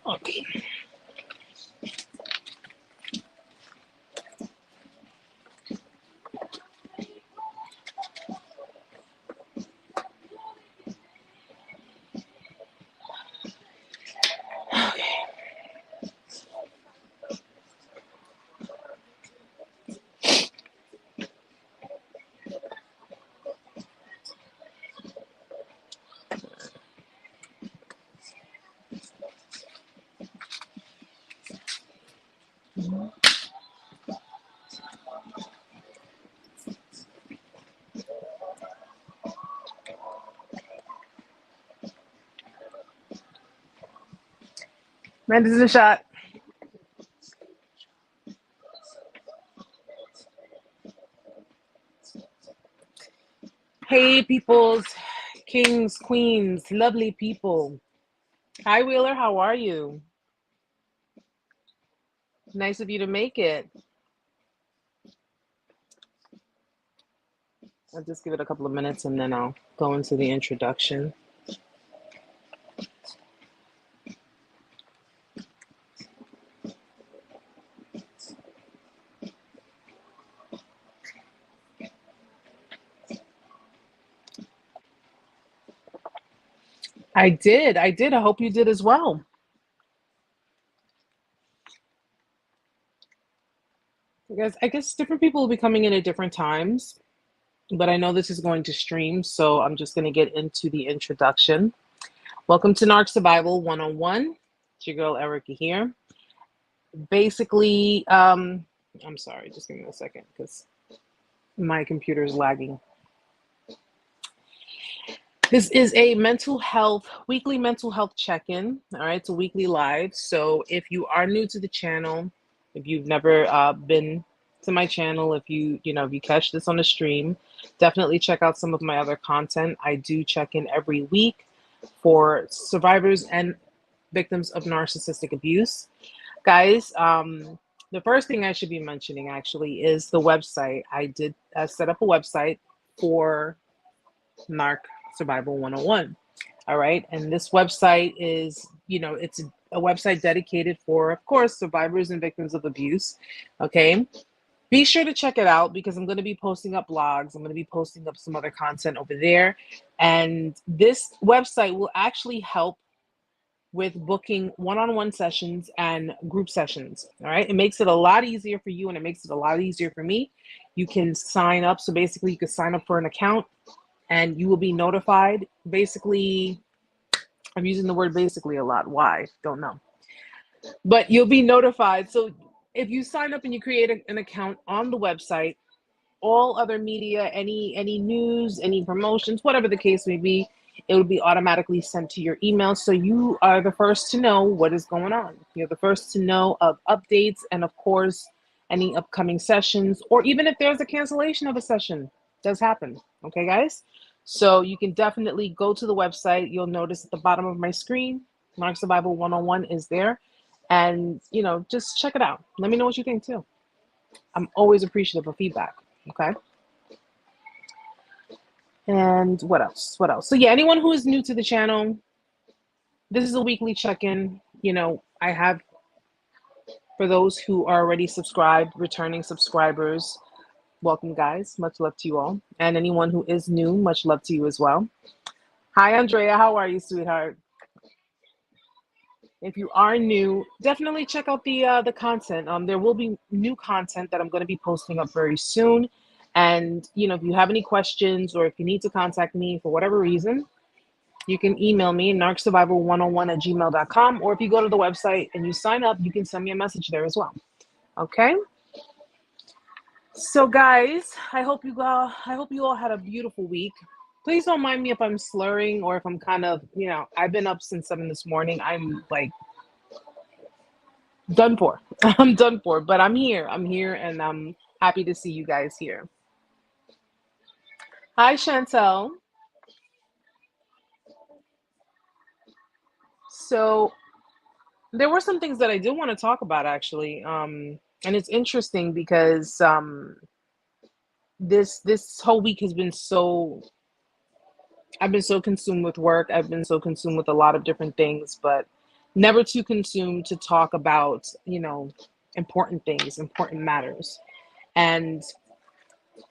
Okay. Man, this is a shot. Hey, peoples, kings, queens, lovely people. Hi, Wheeler. How are you? Nice of you to make it. I'll just give it a couple of minutes and then I'll go into the introduction. I did. I did. I hope you did as well. I guess different people will be coming in at different times, but I know this is going to stream, so I'm just going to get into the introduction. Welcome to Narc Survival 101. It's your girl Erica here. Basically, I'm sorry, just give me a second because my computer is lagging. This is a weekly mental health check-in. All right, it's a weekly live. So if you are new to the channel, if you've never been to my channel, if you catch this on the stream, definitely check out some of my other content. I do check in every week for survivors and victims of narcissistic abuse. Guys, the first thing I should be mentioning actually is the website. I did set up a website for Narc Survival 101. All right. And this website is, it's a website dedicated for, of course, survivors and victims of abuse. Okay. Be sure to check it out because I'm going to be posting up blogs. I'm going to be posting up some other content over there. And this website will actually help with booking one-on-one sessions and group sessions. All right. It makes it a lot easier for you and it makes it a lot easier for me. You can sign up. So basically you can sign up for an account and you will be notified. Basically, I'm using the word basically a lot. Why? Don't know. But you'll be notified. So if you sign up and you create an account on the website, all other media, any news, any promotions, whatever the case may be, it will be automatically sent to your email. So you are the first to know what is going on. You're the first to know of updates and, of course, any upcoming sessions, or even if there's a cancellation of a session. It does happen. Okay, guys? So you can definitely go to the website. You'll notice at the bottom of my screen, Narc Survival 101 is there. And, just check it out. Let me know what you think, too. I'm always appreciative of feedback. Okay. And what else? So yeah, anyone who is new to the channel, this is a weekly check-in. I have, for those who are already subscribed, returning subscribers, welcome guys. Much love to you all. And anyone who is new, much love to you as well. Hi, Andrea. How are you, sweetheart? If you are new, definitely check out the content. There will be new content that I'm going to be posting up very soon. And, if you have any questions or if you need to contact me for whatever reason, you can email me, narcsurvival101@gmail.com. Or if you go to the website and you sign up, you can send me a message there as well. Okay? So, guys, I hope you all had a beautiful week. Please don't mind me if I'm slurring or if I'm kind of, I've been up since 7 this morning. I'm like done for. I'm done for, but I'm here. And I'm happy to see you guys here. Hi, Chantel. So there were some things that I did want to talk about actually. And it's interesting because this whole week has been I've been so consumed with work. I've been so consumed with a lot of different things, but never too consumed to talk about, important things, important matters. And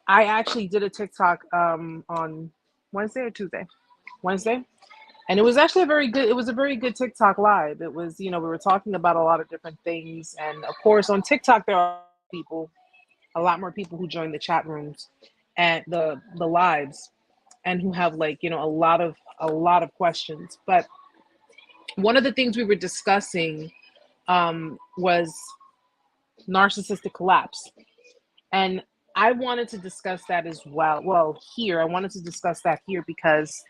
I actually did a TikTok on Wednesday or Tuesday, Wednesday, and it was actually a very good TikTok live. It was, we were talking about a lot of different things, and of course on TikTok there are people, a lot more people who join the chat rooms and the lives, and who have, like, a lot of questions. But one of the things we were discussing was narcissistic collapse. And I wanted to discuss that as well. Well, here, I wanted to discuss that here because,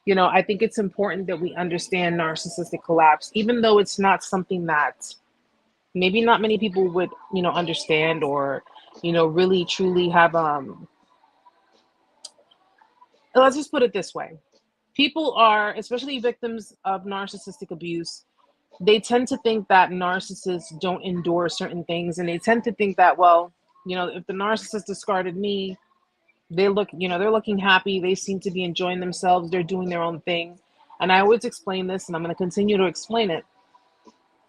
I think it's important that we understand narcissistic collapse, even though it's not something that maybe not many people would, understand, or, really truly have. Let's just put it this way. People are, especially victims of narcissistic abuse, they tend to think that narcissists don't endure certain things. And they tend to think that, well, if the narcissist discarded me, they're looking happy. They seem to be enjoying themselves. They're doing their own thing. And I always explain this, and I'm going to continue to explain it.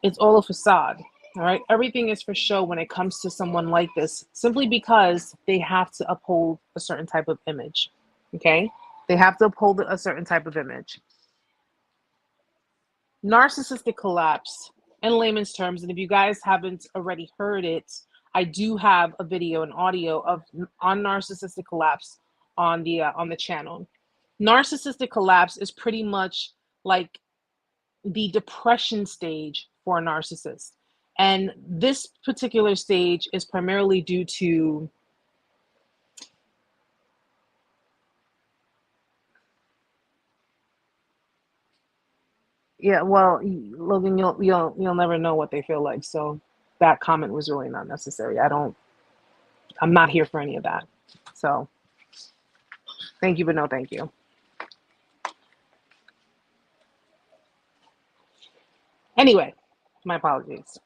It's all a facade. All right. Everything is for show when it comes to someone like this, simply because they have to uphold a certain type of image. Okay. They have to uphold a certain type of image. Narcissistic collapse, in layman's terms, and if you guys haven't already heard it, I do have a video and audio on narcissistic collapse on the channel. Narcissistic collapse is pretty much like the depression stage for a narcissist. And this particular stage is primarily due to yeah, well, Logan, you'll never know what they feel like. So that comment was really not necessary. I'm not here for any of that. So thank you, but no thank you. Anyway, my apologies.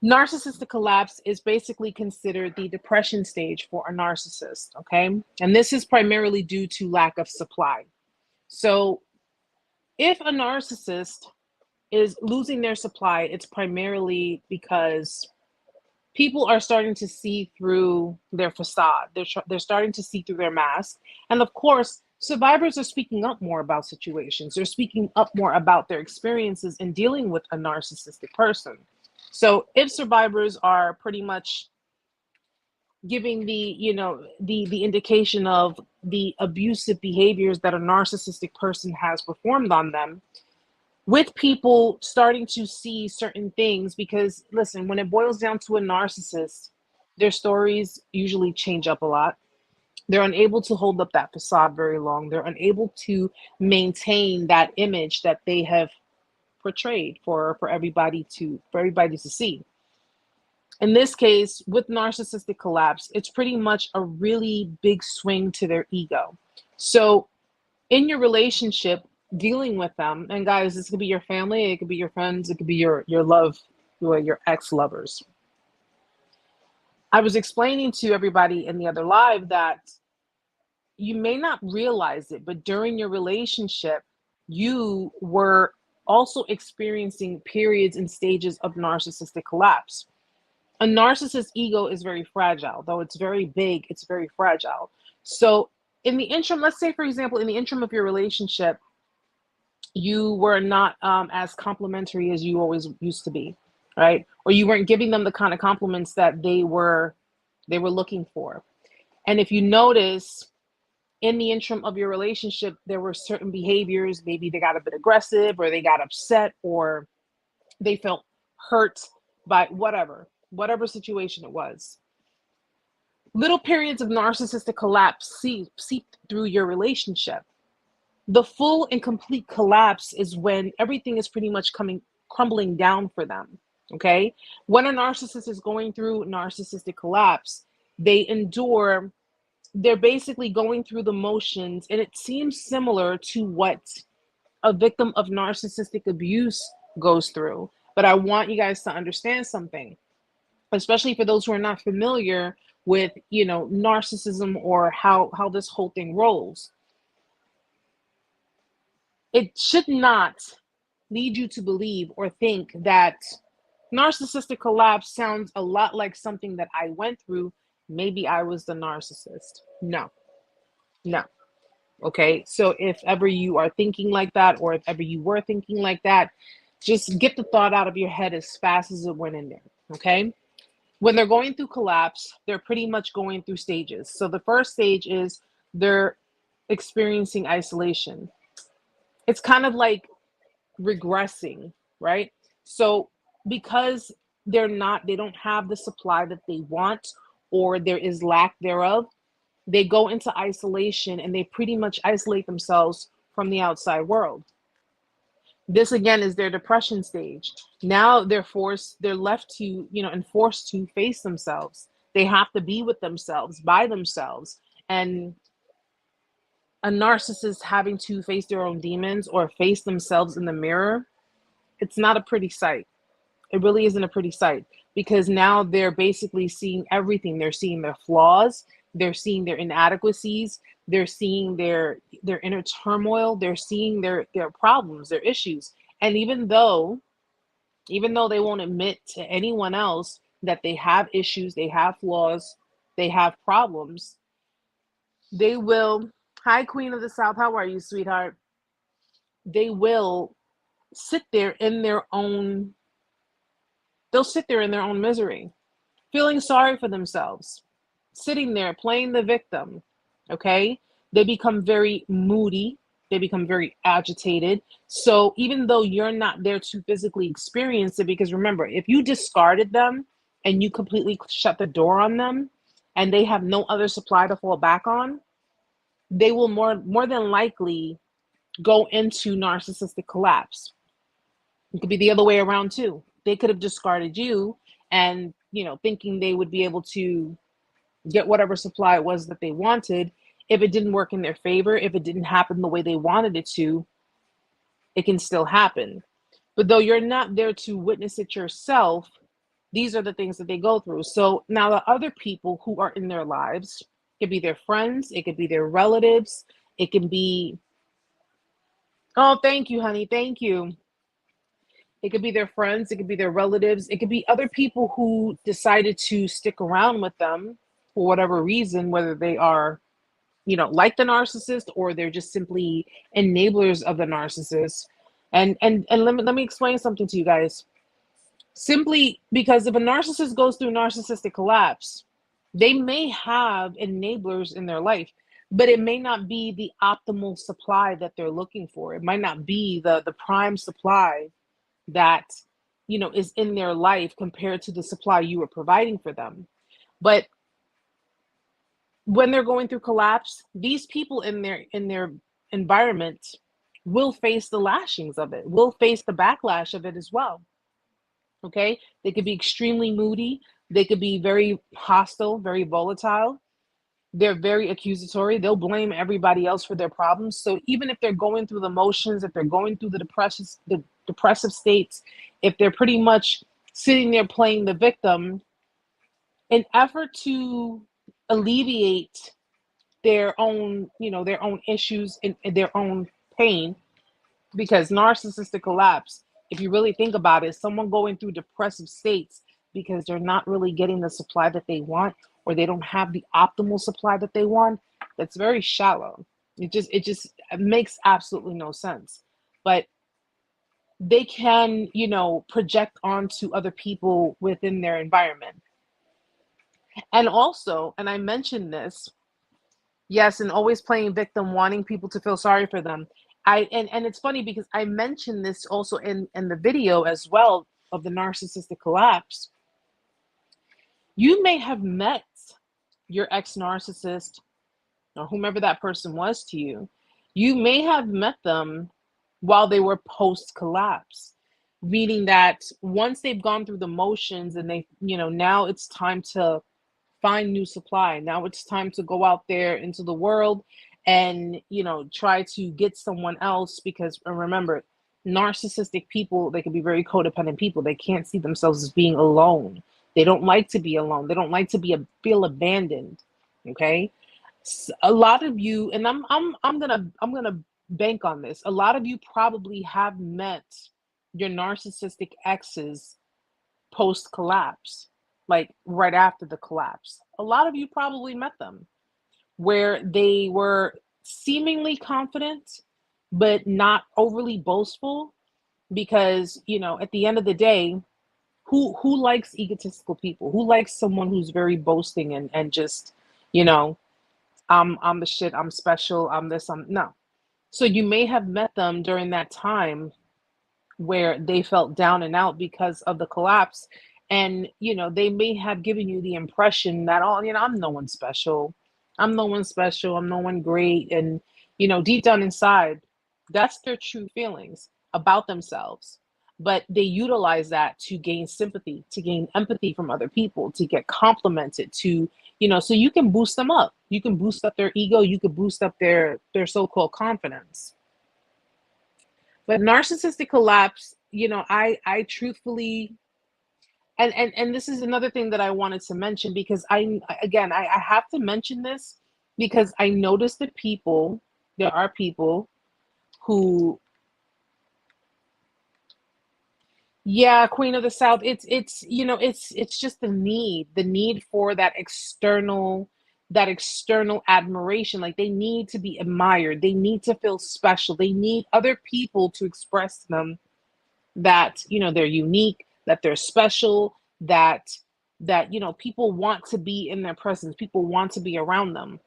Narcissistic collapse is basically considered the depression stage for a narcissist, okay? And this is primarily due to lack of supply. So if a narcissist is losing their supply, it's primarily because people are starting to see through their facade. They're starting to see through their mask. And of course, survivors are speaking up more about situations. They're speaking up more about their experiences in dealing with a narcissistic person. So if survivors are pretty much giving the indication of the abusive behaviors that a narcissistic person has performed on them, with people starting to see certain things, because listen, when it boils down to a narcissist, their stories usually change up a lot. They're unable to hold up that facade very long. They're unable to maintain that image that they have portrayed for everybody to see. In this case, with narcissistic collapse, it's pretty much a really big swing to their ego. So in your relationship, dealing with them, and guys, this could be your family, it could be your friends, it could be your your ex-lovers. I was explaining to everybody in the other live that you may not realize it, but during your relationship, you were also experiencing periods and stages of narcissistic collapse. A narcissist's ego is very fragile. Though it's very big, it's very fragile. So in the interim, let's say, for example, in the interim of your relationship, you were not as complimentary as you always used to be, right? Or you weren't giving them the kind of compliments that they were looking for. And if you notice, in the interim of your relationship, there were certain behaviors. Maybe they got a bit aggressive, or they got upset, or they felt hurt by whatever situation it was. Little periods of narcissistic collapse seep through your relationship. The full and complete collapse is when everything is pretty much crumbling down for them. Okay. When a narcissist is going through narcissistic collapse, they're basically going through the motions, and it seems similar to what a victim of narcissistic abuse goes through. But I want you guys to understand something, especially for those who are not familiar with, narcissism, or how this whole thing rolls. It should not lead you to believe or think that narcissistic collapse sounds a lot like something that I went through. Maybe I was the narcissist. No, no. Okay. So if ever you are thinking like that, or if ever you were thinking like that, just get the thought out of your head as fast as it went in there. Okay. When they're going through collapse, they're pretty much going through stages. So the first stage is they're experiencing isolation. It's kind of like regressing, right? So because they don't have the supply that they want, or there is lack thereof, they go into isolation and they pretty much isolate themselves from the outside world. This again is their depression stage. Now they're left to, and forced to face themselves. They have to be with themselves, by themselves. And a narcissist having to face their own demons or face themselves in the mirror, it's not a pretty sight. It really isn't a pretty sight, because now they're basically seeing everything. They're seeing their flaws, they're seeing their inadequacies, they're seeing their inner turmoil, they're seeing their problems, their issues. And even though they won't admit to anyone else that they have issues, they have flaws, they have problems, they will. Hi, Queen of the South, how are you, sweetheart? They will sit there in their own they'll sit there in their own misery, feeling sorry for themselves, sitting there playing the victim. Okay? They become very moody, they become very agitated. So even though you're not there to physically experience it, because remember, if you discarded them and you completely shut the door on them and they have no other supply to fall back on, they will more than likely go into narcissistic collapse. It could be the other way around too. They could have discarded you and, thinking they would be able to get whatever supply it was that they wanted. If it didn't work in their favor, if it didn't happen the way they wanted it to, it can still happen. But though you're not there to witness it yourself, these are the things that they go through. So now the other people who are in their lives, it could be their friends, it could be their relatives, it can be, oh, thank you, honey, thank you. It could be their friends, it could be their relatives, it could be other people who decided to stick around with them for whatever reason, whether they are, like the narcissist, or they're just simply enablers of the narcissist. And let me explain something to you guys. Simply because if a narcissist goes through narcissistic collapse, they may have enablers in their life, but it may not be the optimal supply that they're looking for. It might not be the prime supply that is in their life compared to the supply you were providing for them. But when they're going through collapse, these people in their environment will face the lashings of it, will face the backlash of it as well. Okay, they could be extremely moody, they could be very hostile, very volatile, they're very accusatory, they'll blame everybody else for their problems. So even if they're going through the motions, if they're going through the depressive states, if they're pretty much sitting there playing the victim, in effort to alleviate their own issues and their own pain, because narcissistic collapse, if you really think about it, is someone going through depressive states because they're not really getting the supply that they want, or they don't have the optimal supply that they want. That's very shallow. It makes absolutely no sense. But they can, project onto other people within their environment. And also, and I mentioned this, yes, and always playing victim, wanting people to feel sorry for them. And it's funny because I mentioned this also in the video as well of the narcissistic collapse. You may have met your ex-narcissist, or whomever that person was to you. You may have met them while they were post-collapse, meaning that once they've gone through the motions and they, now it's time to find new supply. Now it's time to go out there into the world and, try to get someone else. Because remember, narcissistic people, they can be very codependent people. They can't see themselves as being alone. They don't like to be alone. They don't like to feel abandoned. Okay. A lot of you, and I'm gonna bank on this. A lot of you probably have met your narcissistic exes post collapse, like right after the collapse. A lot of you probably met them where they were seemingly confident, but not overly boastful. Because, at the end of the day, who likes egotistical people? Who likes someone who's very boasting and just, you know, I'm the shit, I'm special, I'm this, I'm no. So you may have met them during that time where they felt down and out because of the collapse. And, they may have given you the impression that, oh, I'm no one special. I'm no one special. I'm no one great. And, deep down inside, that's their true feelings about themselves. But they utilize that to gain sympathy, to gain empathy from other people, to get complimented, to, so you can boost them up. You can boost up their ego. You can boost up their so-called confidence. But narcissistic collapse, I truthfully, and this is another thing that I wanted to mention, because I have to mention this because I noticed that there are people who, yeah, Queen of the South, it's just the need for that external admiration. Like, they need to be admired, they need to feel special, they need other people to express to them that, they're unique, that they're special, that people want to be in their presence, people want to be around them.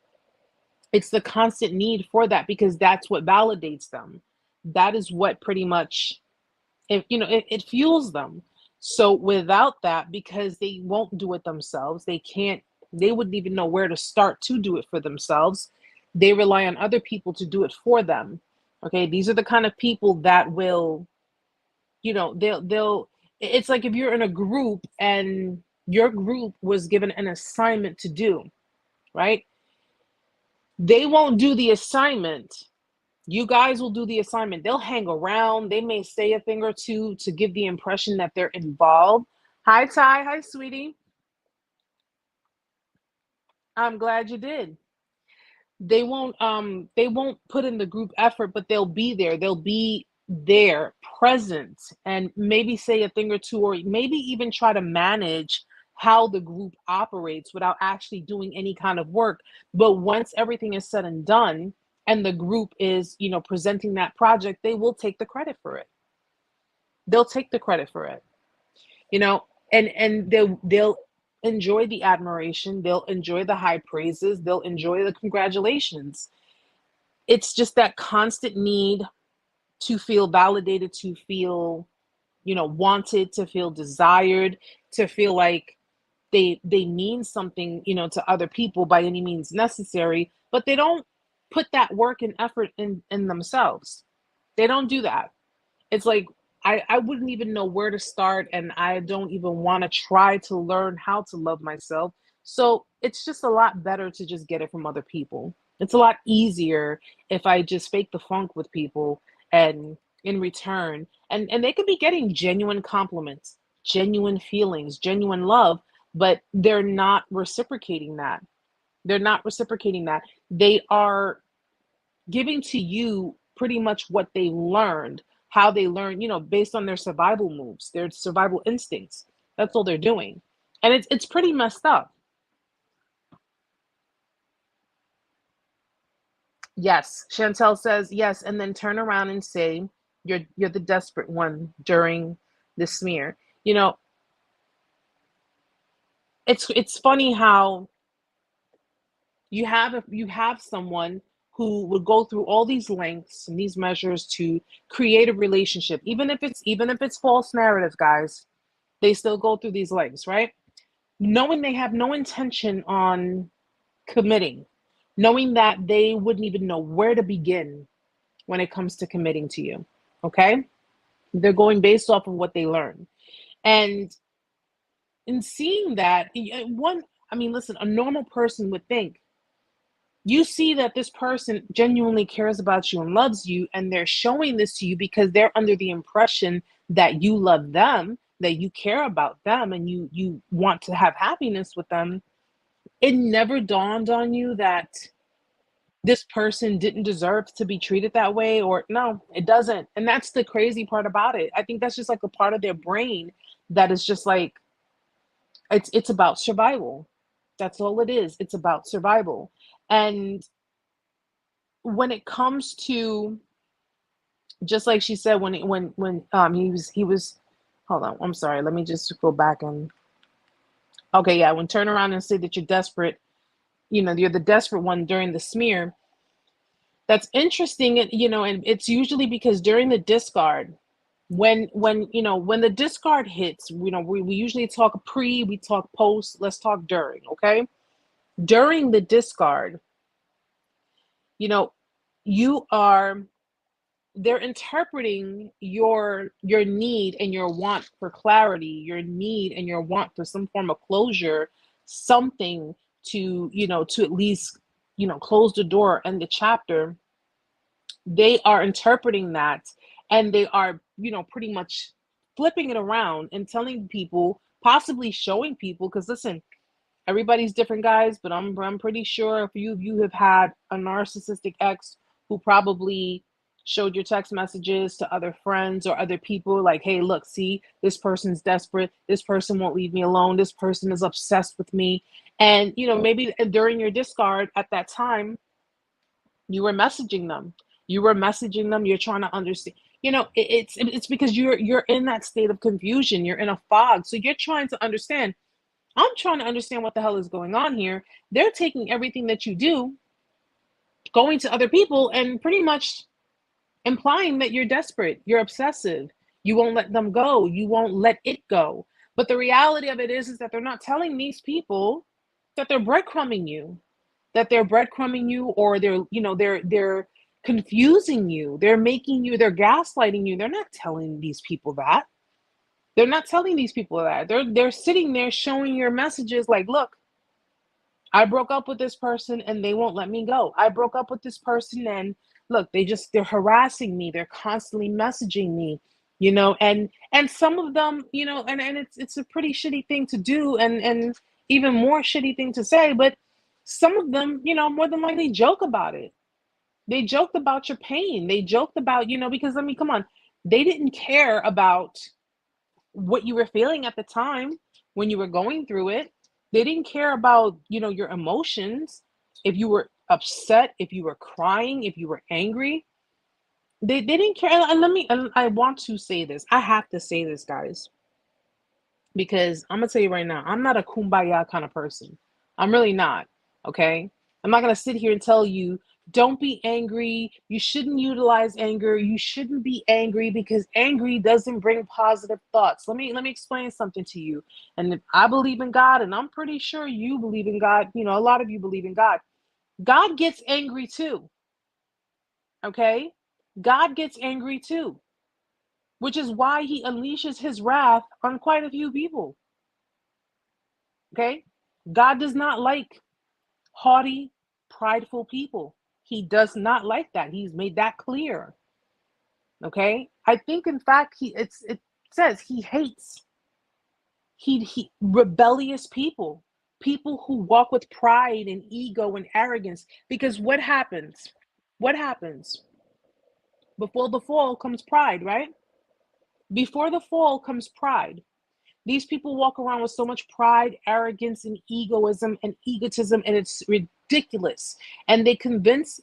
It's the constant need for that, because that's what validates them. That is what pretty much, it fuels them. So without that, because they won't do it themselves, they wouldn't even know where to start to do it for themselves. They rely on other people to do it for them. Okay, these are the kind of people that will, they'll it's like if you're in a group and your group was given an assignment to do, right? They won't do the assignment. You guys will do the assignment. They'll hang around. They may say a thing or two to give the impression that they're involved. Hi, Ty. Hi, sweetie. I'm glad you did. They won't put in the group effort, but they'll be there. They'll be there, present, and maybe say a thing or two, or maybe even try to manage how the group operates without actually doing any kind of work. But once everything is said and done, and the group is, presenting that project, they will take the credit for it. They'll take the credit for it, you know, and they'll enjoy the admiration, they'll enjoy the high praises, they'll enjoy the congratulations. It's just that constant need to feel validated, to feel, wanted, to feel desired, to feel like they mean something, to other people by any means necessary, but they don't put that work and effort in themselves. They don't do that. It's like, I wouldn't even know where to start, and I don't even want to try to learn how to love myself. So it's just a lot better to just get it from other people. It's a lot easier if I just fake the funk with people, and in return, and they could be getting genuine compliments, genuine feelings, genuine love, but they're not reciprocating that. They're not reciprocating that. They are giving to you pretty much what they learned, how they learn, based on their survival moves, their survival instincts. That's all they're doing. And it's pretty messed up. Yes, Chantel says yes, and then turn around and say you're the desperate one during the smear. You know, it's funny how you have someone who would go through all these lengths and these measures to create a relationship, even if it's false narrative, guys. They still go through these lengths, right? Knowing they have no intention on committing, knowing that they wouldn't even know where to begin when it comes to committing to you. Okay? They're going based off of what they learn. And in seeing that, listen, a normal person would think, you see that this person genuinely cares about you and loves you, and they're showing this to you because they're under the impression that you love them, that you care about them, and you want to have happiness with them. It never dawned on you that this person didn't deserve to be treated that way, or no, it doesn't. And that's the crazy part about it. I think that's just like a part of their brain that is just like, it's about survival. That's all it is. It's about survival. And when it comes to, just like she said, when he was hold on, I'm sorry, let me just go back and, okay, yeah, when turn around and say that you're desperate, you're the desperate one during the smear. That's interesting. And it's usually because during the discard, when the discard hits, we usually talk pre, we talk post, let's talk during. Okay, during the discard, you know you are they're interpreting your need and your want for clarity, your need and your want for some form of closure, something to at least close the door and the chapter. They are interpreting that, and they are pretty much flipping it around and telling people, possibly showing people, because listen, everybody's different, guys, but I'm pretty sure a few of you have had a narcissistic ex who probably showed your text messages to other friends or other people like, hey, look, see, this person's desperate, this person won't leave me alone, this person is obsessed with me. And maybe during your discard at that time, you were messaging them. You're trying to understand. It's because you're in that state of confusion. You're in a fog. So you're trying to understand. I'm trying to understand what the hell is going on here. They're taking everything that you do, going to other people, and pretty much implying that you're desperate, you're obsessive, you won't let them go, you won't let it go. But the reality of it is that they're not telling these people that they're breadcrumbing you, or they're confusing you, they're gaslighting you. They're not telling these people that. They're sitting there showing your messages like, look, I broke up with this person and they won't let me go. I broke up with this person and look, they're harassing me. They're constantly messaging me, and some of them, and it's a pretty shitty thing to do, and even more shitty thing to say, but some of them, more than likely joke about it. They joked about your pain. They joked about, because I mean, come on, they didn't care about what you were feeling at the time when you were going through it. They didn't care about, your emotions. If you were upset, if you were crying, if you were angry, they didn't care. And I want to say this. I have to say this, guys, because I'm gonna tell you right now, I'm not a kumbaya kind of person. I'm really not. Okay. I'm not gonna sit here and tell you, don't be angry. You shouldn't utilize anger. You shouldn't be angry because angry doesn't bring positive thoughts. Let me explain something to you. And if I believe in God, and I'm pretty sure you believe in God, a lot of you believe in God. God gets angry too. Okay? God gets angry too, which is why he unleashes his wrath on quite a few people. Okay? God does not like haughty, prideful people. He does not like that. He's made that clear. Okay? I think in fact it says he hates he rebellious people, people who walk with pride and ego and arrogance, because what happens? What happens? Before the fall comes pride, right? Before the fall comes pride. These people walk around with so much pride, arrogance, and egotism, and it's ridiculous. And they convince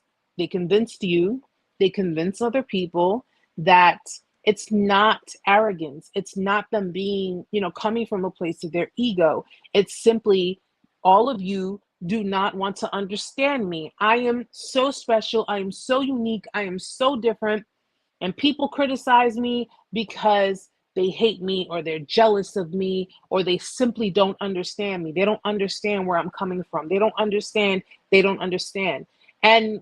you, they convince other people that it's not arrogance. It's not them being, coming from a place of their ego. It's simply, all of you do not want to understand me. I am so special. I am so unique. I am so different. And people criticize me because they hate me, or they're jealous of me, or they simply don't understand me. They don't understand where I'm coming from. They don't understand. And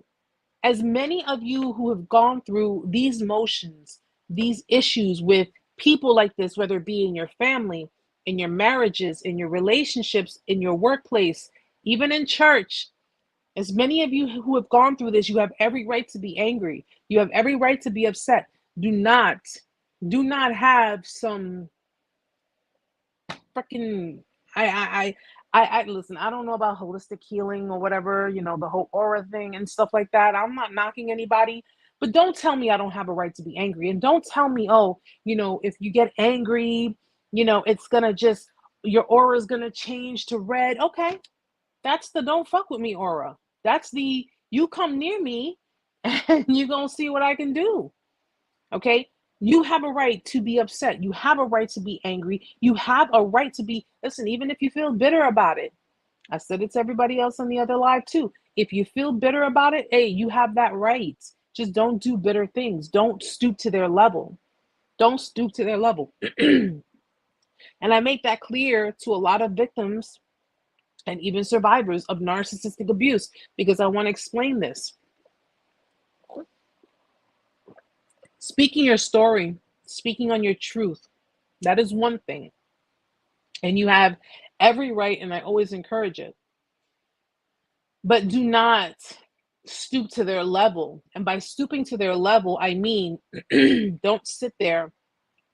as many of you who have gone through these motions, these issues with people like this, whether it be in your family, in your marriages, in your relationships, in your workplace, even in church, as many of you who have gone through this, you have every right to be angry. You have every right to be upset. Do not have some freaking, I listen, I don't know about holistic healing or whatever, the whole aura thing and stuff like that. I'm not knocking anybody, but don't tell me I don't have a right to be angry. And don't tell me, oh, if you get angry, it's gonna just your aura is gonna change to red. Okay, that's the don't fuck with me aura. That's the you come near me and you're gonna see what I can do. Okay. You have a right to be upset. You have a right to be angry. You have a right to be, listen, even if you feel bitter about it. I said it to everybody else on the other live too. If you feel bitter about it, hey, you have that right. Just don't do bitter things. Don't stoop to their level. Don't stoop to their level. And I make that clear to a lot of victims and even survivors of narcissistic abuse because I want to explain this. Speaking your story, speaking on your truth, that is one thing. And you have every right, and I always encourage it. But do not stoop to their level. And by stooping to their level, I mean, don't sit there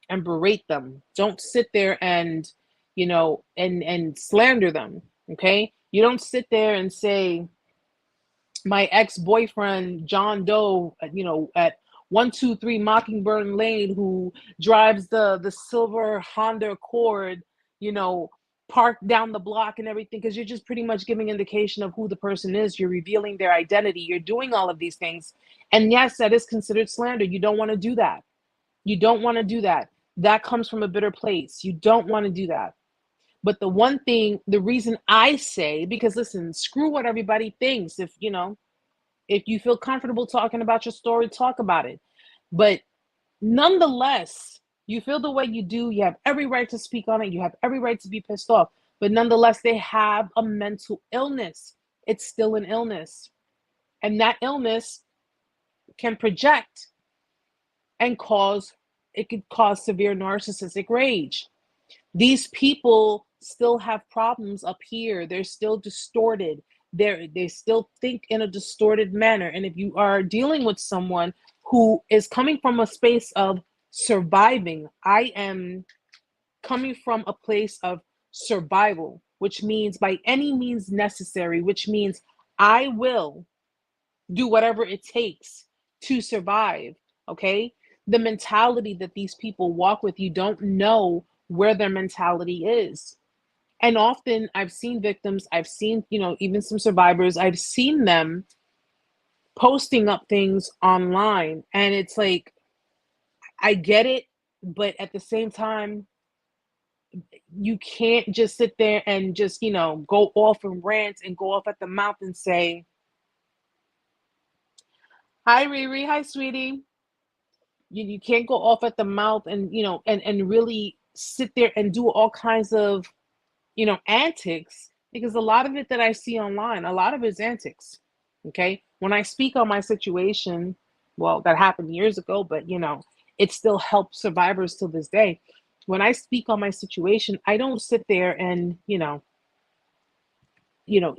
and berate them. Don't sit there and, and slander them. Okay. You don't sit there and say, my ex-boyfriend, John Doe, at 123 Mockingbird Lane, who drives the silver Honda Accord, parked down the block and everything, because you're just pretty much giving indication of who the person is. You're revealing their identity. You're doing all of these things. And yes, that is considered slander. You don't want to do that. You don't want to do that. That comes from a bitter place. You don't want to do that. But the reason I say, because listen, screw what everybody thinks. If you feel comfortable talking about your story, talk about it. But nonetheless, you feel the way you do, you have every right to speak on it. You have every right to be pissed off. But nonetheless, they have a mental illness. It's still an illness. And that illness can project and it could cause severe narcissistic rage. These people still have problems up here. They're still distorted. They still think in a distorted manner. And if you are dealing with someone who is coming from a space of surviving, I am coming from a place of survival, which means by any means necessary, which means I will do whatever it takes to survive. Okay. The mentality that these people walk with, you don't know where their mentality is. And often I've seen victims, I've seen, even some survivors, I've seen them posting up things online. And it's like, I get it, but at the same time, you can't just sit there and just, go off and rant and go off at the mouth and say, hi, Riri, hi, sweetie. You can't go off at the mouth and, and really sit there and do all kinds of, antics, because a lot of it that I see online, a lot of it's antics. Okay. When I speak on my situation, well, that happened years ago, but it still helps survivors till this day. When I speak on my situation, I don't sit there and,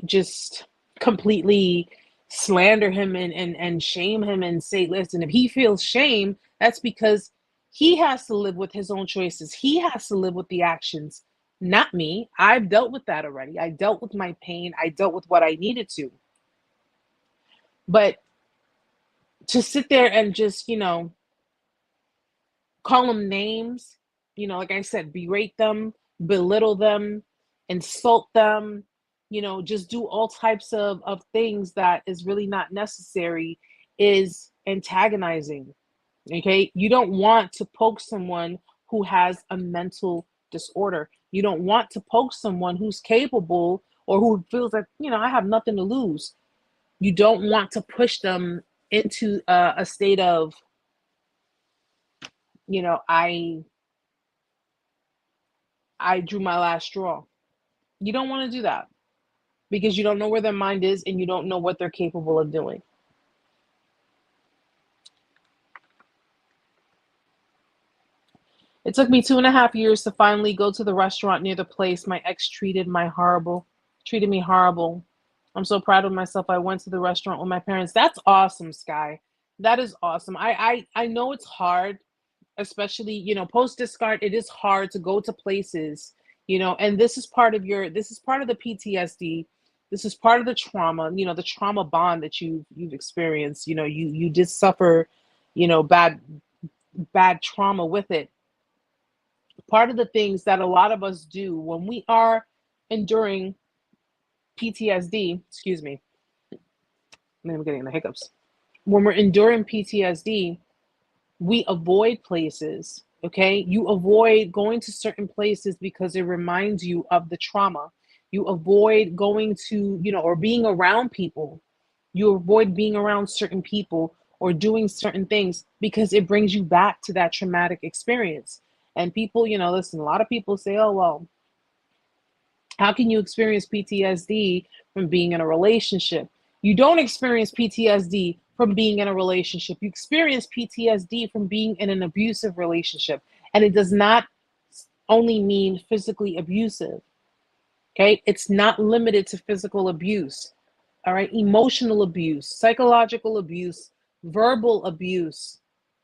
just completely slander him and shame him and say, listen, if he feels shame, that's because he has to live with his own choices. He has to live with the actions. Not me. I've dealt with that already. I dealt with my pain. I dealt with what I needed to. But to sit there and just, call them names, like I said, berate them, belittle them, insult them, just do all types of things that is really not necessary, is antagonizing. Okay. You don't want to poke someone who has a mental disorder. You don't want to poke someone who's capable or who feels like, I have nothing to lose. You don't want to push them into a state of, I drew my last straw. You don't want to do that because you don't know where their mind is and you don't know what they're capable of doing. It took me 2.5 years to finally go to the restaurant near the place my ex treated me horrible. I'm so proud of myself. I went to the restaurant with my parents. That's awesome, Sky. That is awesome. I know it's hard, especially, post discard. It is hard to go to places, And this is part of the PTSD. This is part of the trauma, the trauma bond that you've experienced. You did suffer, bad trauma with it. Part of the things that a lot of us do when we are enduring PTSD, excuse me, I'm getting the hiccups. When we're enduring PTSD, we avoid places, okay? You avoid going to certain places because it reminds you of the trauma. You avoid going to, or being around people. You avoid being around certain people or doing certain things because it brings you back to that traumatic experience. And people, listen, a lot of people say, oh, well, how can you experience PTSD from being in a relationship? You don't experience PTSD from being in a relationship. You experience PTSD from being in an abusive relationship. And it does not only mean physically abusive. Okay? It's not limited to physical abuse. All right? Emotional abuse, psychological abuse, verbal abuse,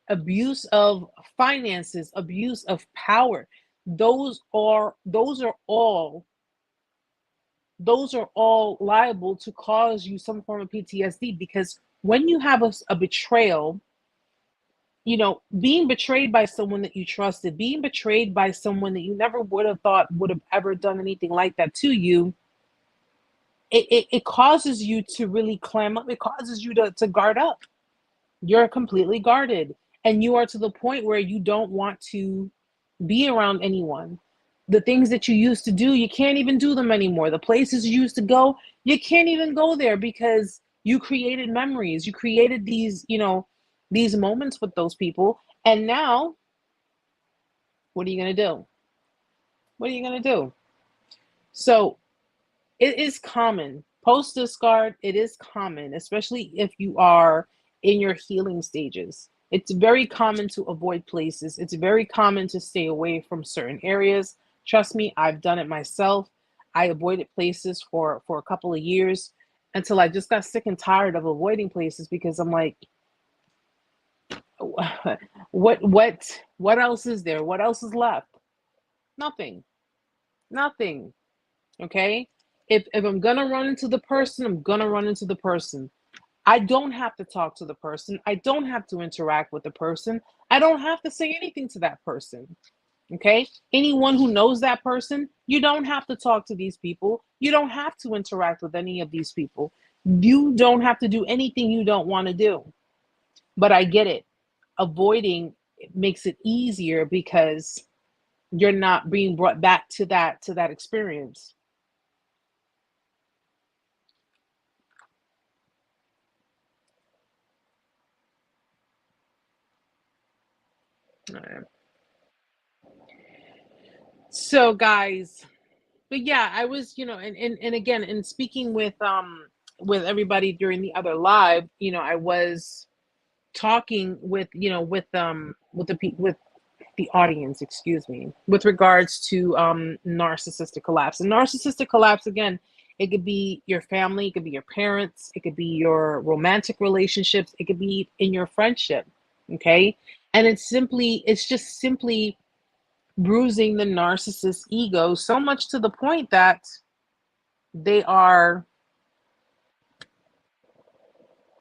abuse of finances, abuse of power. Those are all liable to cause you some form of PTSD, because when you have a betrayal, being betrayed by someone that you trusted, being betrayed by someone that you never would have thought would have ever done anything like that to you, it causes you to really clam up. It causes you to guard up. You're completely guarded, and you are to the point where you don't want to be around anyone. The things that you used to do, you can't even do them anymore. The places you used to go, you can't even go there because you created memories. You created these moments with those people. And now, what are you going to do? What are you going to do? So it is common. Post discard, it is common, especially if you are in your healing stages. It's very common to avoid places. It's very common to stay away from certain areas. Trust me, I've done it myself. I avoided places for a couple of years until I just got sick and tired of avoiding places, because I'm like, what else is there? What else is left? Nothing. Nothing. Okay? If I'm gonna run into the person, I'm gonna run into the person. I don't have to talk to the person. I don't have to interact with the person. I don't have to say anything to that person. Okay? Anyone who knows that person, you don't have to talk to these people. You don't have to interact with any of these people. You don't have to do anything you don't want to do. But I get it. Avoiding makes it easier because you're not being brought back to that experience. All right. So guys, but yeah, I was, and again, in speaking with everybody during the other live, I was talking with the audience, excuse me, with regards to narcissistic collapse. And narcissistic collapse, again, it could be your family, it could be your parents, it could be your romantic relationships, it could be in your friendship. Okay. And it's just simply bruising the narcissist's ego so much to the point that they are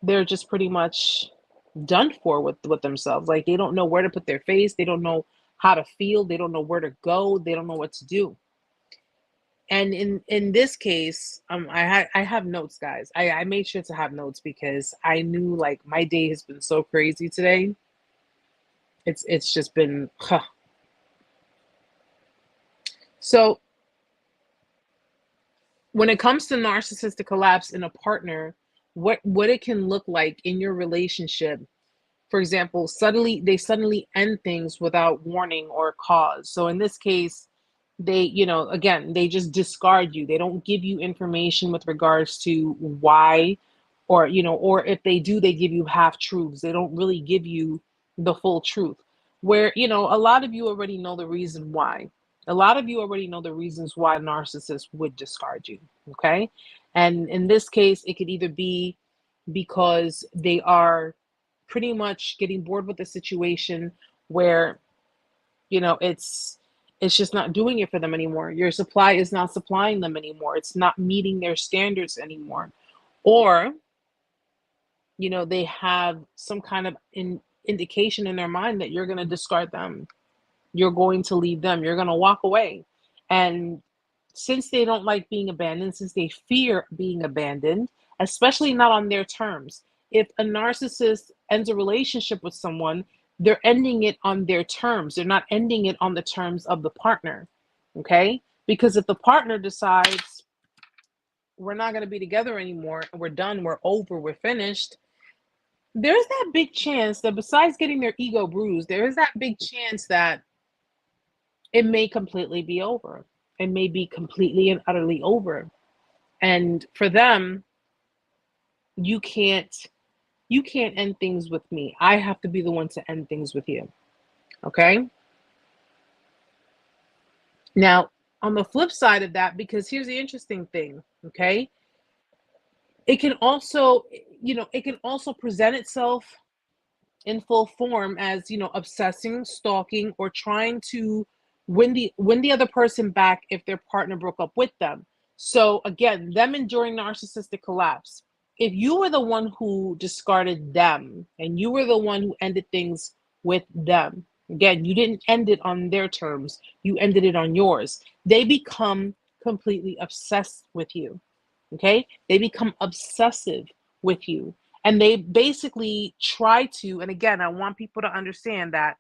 they're just pretty much done for with themselves. Like, they don't know where to put their face, they don't know how to feel, they don't know where to go, they don't know what to do. And in this case, I have notes, guys. I made sure to have notes because I knew, like, my day has been so crazy today. It's just been So when it comes to narcissistic collapse in a partner, what it can look like in your relationship. For example, they suddenly end things without warning or cause. So in this case, they, again, they just discard you. They don't give you information with regards to why, or if they do, they give you half truths. They don't really give you the full truth. Where, a lot of you already know the reason why. A lot of you already know the reasons why narcissists would discard you. Okay. And in this case, it could either be because they are pretty much getting bored with the situation where, it's It's just not doing it for them anymore. Your supply is not supplying them anymore. It's not meeting their standards anymore. Or, they have some kind of indication in their mind that you're going to discard them. You're going to leave them. You're going to walk away. And since they don't like being abandoned, since they fear being abandoned, especially not on their terms, if a narcissist ends a relationship with someone, they're ending it on their terms. They're not ending it on the terms of the partner. Okay? Because if the partner decides we're not going to be together anymore, and we're done, we're over, we're finished, there's that big chance that besides getting their ego bruised, there is that big chance that it may completely be over. It may be completely and utterly over. And for them, you can't end things with me. I have to be the one to end things with you. Okay? Now, on the flip side of that, because here's the interesting thing, okay? It can also, present itself in full form as, obsessing, stalking, or trying to win the other person back if their partner broke up with them. So again, them enduring narcissistic collapse. If you were the one who discarded them and you were the one who ended things with them, again, you didn't end it on their terms, you ended it on yours. They become completely obsessed with you. Okay? They become obsessive with you. And they basically try to, and again, I want people to understand that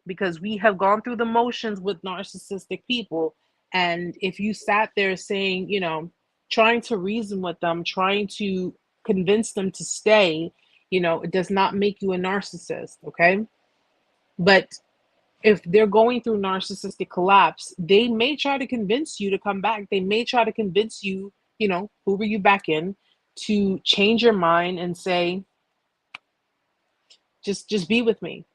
because we have gone through the motions with narcissistic people. And if you sat there saying, trying to reason with them, trying to convince them to stay, it does not make you a narcissist. Okay? But if they're going through narcissistic collapse, they may try to convince you to come back. They may try to convince you, hoover you back in, to change your mind and say, just be with me.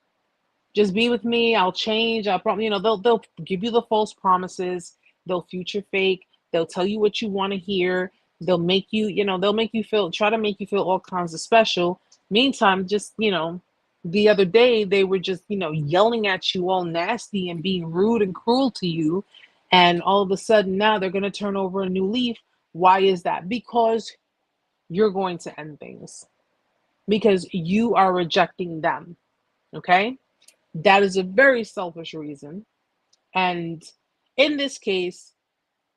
Just be with me. I'll change. I'll probably, they'll give you the false promises. They'll future fake. They'll tell you what you want to hear. They'll make you, try to make you feel all kinds of special. Meantime, just, the other day they were just, yelling at you all nasty and being rude and cruel to you. And all of a sudden now they're going to turn over a new leaf. Why is that? Because you're going to end things. Because you are rejecting them. Okay? That is a very selfish reason. And in this case,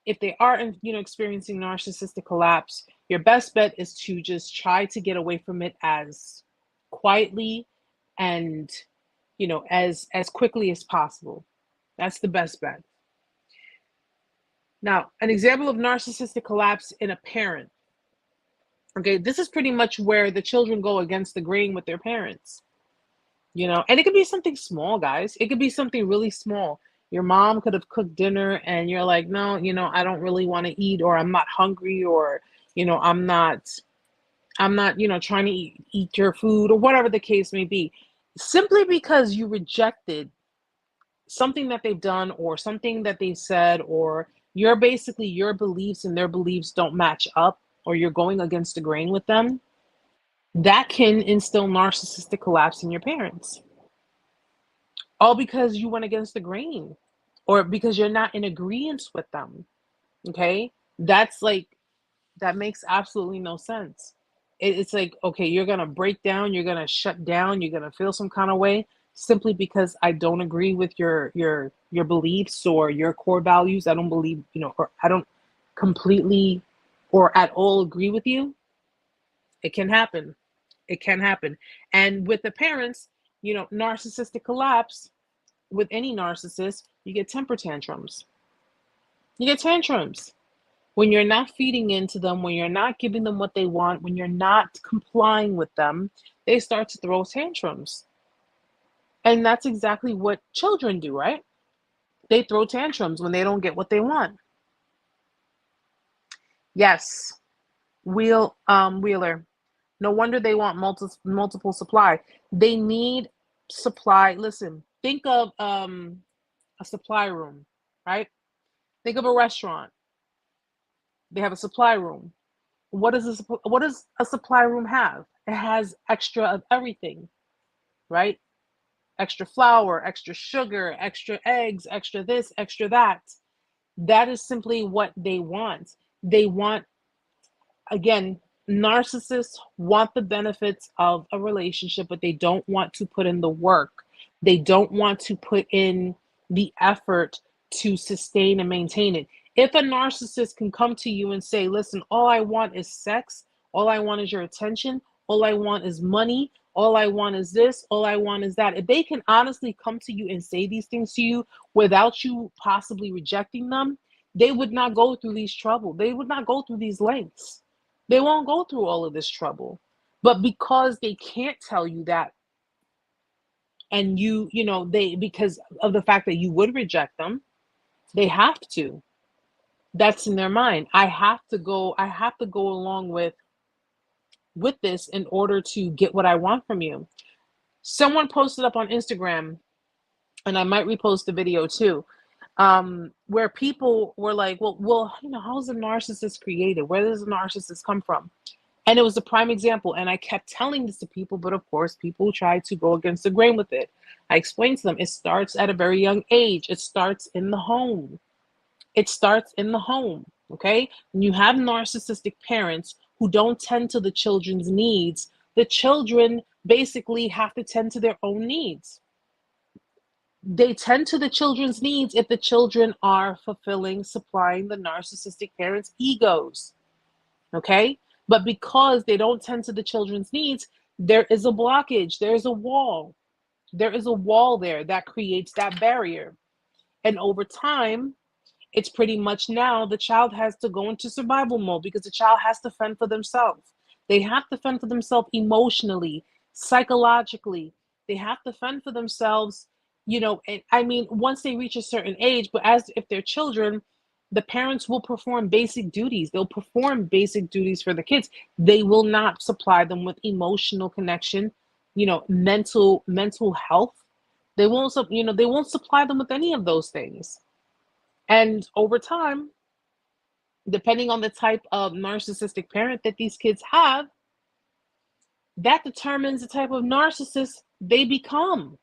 if they are, experiencing narcissistic collapse, your best bet is to just try to get away from it as quietly and, as quickly as possible. That's the best bet. Now, an example of narcissistic collapse in a parent. Okay, this is pretty much where the children go against the grain with their parents. And it could be something small, guys. It could be something really small. Your mom could have cooked dinner and you're like, no, I don't really want to eat, or I'm not hungry, or, I'm not, trying to eat your food, or whatever the case may be. Simply because you rejected something that they've done or something that they said, or your beliefs and their beliefs don't match up, or you're going against the grain with them, that can instill narcissistic collapse in your parents. All because you went against the grain, or because you're not in agreement with them. Okay? That makes absolutely no sense. It's like, okay, you're going to break down, you're going to shut down, you're going to feel some kind of way simply because I don't agree with your beliefs or your core values. I don't believe, or I don't completely or at all agree with you. It can happen. It can happen. And with the parents, narcissistic collapse, with any narcissist, you get temper tantrums. You get tantrums. When you're not feeding into them, when you're not giving them what they want, when you're not complying with them, they start to throw tantrums. And that's exactly what children do, right? They throw tantrums when they don't get what they want. Yes, Wheeler. No wonder they want multiple supply. They need supply. Listen, think of a supply room, right? Think of a restaurant. They have a supply room. What does a supply room have? It has extra of everything, right? extra flour, extra sugar, extra eggs, extra this, extra that. That is simply what they want. They want, again, narcissists want the benefits of a relationship, but they don't want to put in the work. They don't want to put in the effort to sustain and maintain it. If a narcissist can come to you and say, listen, all I want is sex, all I want is your attention, all I want is money, all I want is this, all I want is that. If they can honestly come to you and say these things to you without you possibly rejecting them, they would not go through these trouble. They would not go through these lengths. They won't go through all of this trouble. But because they can't tell you that, and because of the fact that you would reject them, they have to. That's in their mind. I have to go along with this in order to get what I want from you. Someone posted up on Instagram, and I might repost the video too, where people were like, well, how is a narcissist created? Where does a narcissist come from? And it was a prime example. And I kept telling this to people, but of course, people tried to go against the grain with it. I explained to them, it starts at a very young age. It starts in the home. It starts in the home, okay? When you have narcissistic parents who don't tend to the children's needs, the children basically have to tend to their own needs. They tend to the children's needs if the children are supplying the narcissistic parents' egos, okay? But because they don't tend to the children's needs, there is a blockage, there's a wall. There is a wall there that creates that barrier. And over time, it's pretty much now the child has to go into survival mode because the child has to fend for themselves. They have to fend for themselves emotionally, psychologically. They have to fend for themselves, and I mean, once they reach a certain age, but as if they're children, the parents will perform basic duties. They'll perform basic duties for the kids. They will not supply them with emotional connection, mental health. They won't supply them with any of those things. And over time, depending on the type of narcissistic parent that these kids have, that determines the type of narcissist they become.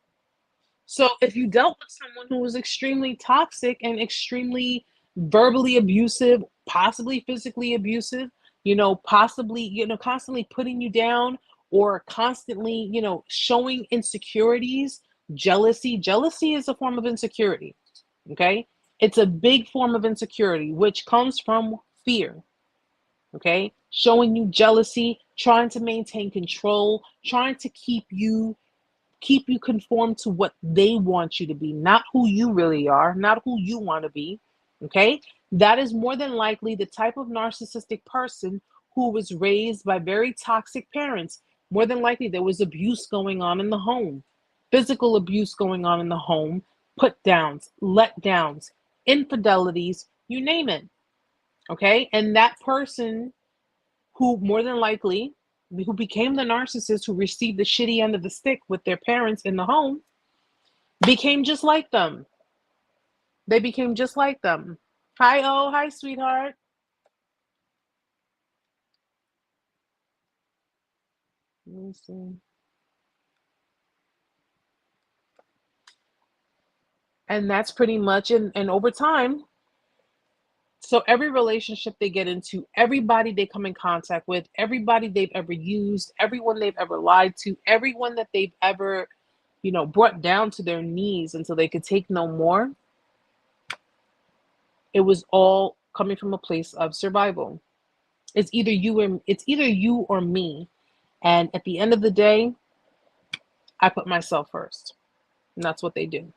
So if you dealt with someone who was extremely toxic and extremely verbally abusive, possibly physically abusive, possibly, constantly putting you down, or constantly, showing insecurities, jealousy is a form of insecurity. Okay. It's a big form of insecurity, which comes from fear. Okay. Showing you jealousy, trying to maintain control, trying to keep you conform to what they want you to be, not who you really are, not who you want to be. Okay. That is more than likely the type of narcissistic person who was raised by very toxic parents. More than likely there was abuse going on in the home, physical abuse going on in the home, put downs, let downs, infidelities, you name it. Okay. And that person who more than likely, who became the narcissist, who received the shitty end of the stick with their parents in the home, became just like them. They became just like them. Hi, oh, hi, sweetheart. Let me see. And that's pretty much, and over time, so every relationship they get into, everybody they come in contact with, everybody they've ever used, everyone they've ever lied to, everyone that they've ever, brought down to their knees until they could take no more, it was all coming from a place of survival. It's either you or me. And at the end of the day, I put myself first. And that's what they do.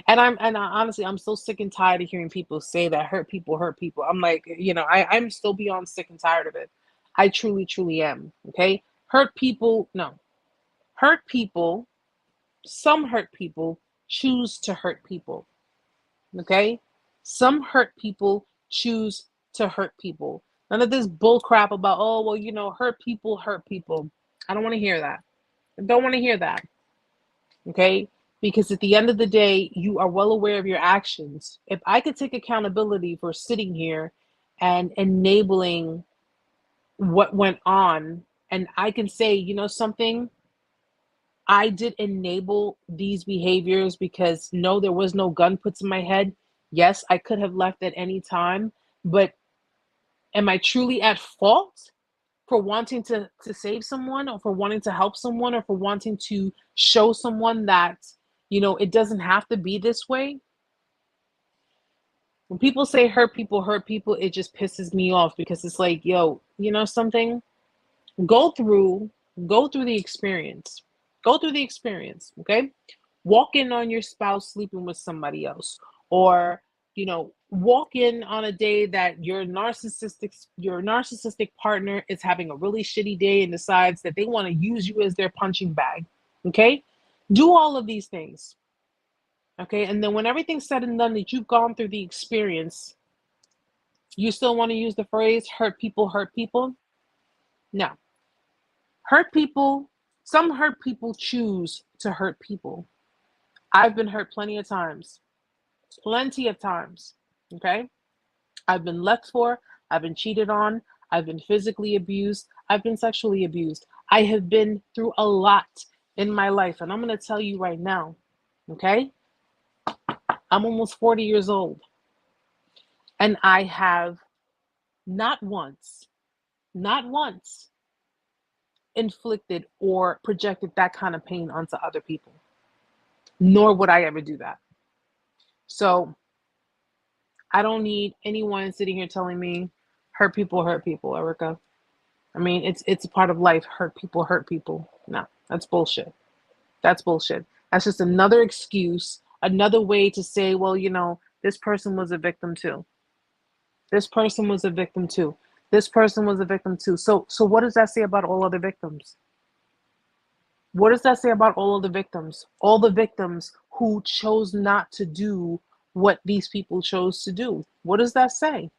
And honestly, I'm so sick and tired of hearing people say that hurt people hurt people. I'm like, I'm still beyond sick and tired of it. I truly, truly am. Okay. Hurt people, no. Hurt people, some hurt people choose to hurt people. Okay. Some hurt people choose to hurt people. None of this bull crap about, oh, well, hurt people hurt people. I don't want to hear that. I don't want to hear that. Okay. Because at the end of the day, you are well aware of your actions. If I could take accountability for sitting here and enabling what went on, and I can say, something, I did enable these behaviors because no, there was no gun put to my head. Yes, I could have left at any time, but am I truly at fault for wanting to save someone, or for wanting to help someone, or for wanting to show someone that, it doesn't have to be this way? When people say hurt people, it just pisses me off, because it's like, yo, something? Go through go through the experience. Go through the experience, okay? Walk in on your spouse sleeping with somebody else, or walk in on a day that your narcissistic partner is having a really shitty day and decides that they want to use you as their punching bag, okay? Do all of these things, okay? And then when everything's said and done, that you've gone through the experience, you still want to use the phrase hurt people hurt people? No. Some hurt people choose to hurt people. I've been hurt plenty of times. Okay? I've been left for, I've been cheated on, I've been physically abused, I've been sexually abused. I have been through a lot in my life, and I'm going to tell you right now, okay? I'm almost 40 years old, and I have not once inflicted or projected that kind of pain onto other people, nor would I ever do that. So I don't need anyone sitting here telling me hurt people, Erica. I mean, it's a part of life. Hurt people. No, that's bullshit. That's bullshit. That's just another excuse, another way to say, well, this person was a victim too. This person was a victim too. This person was a victim too. So what does that say about all other victims? What does that say about all of the victims? All the victims who chose not to do what these people chose to do. What does that say?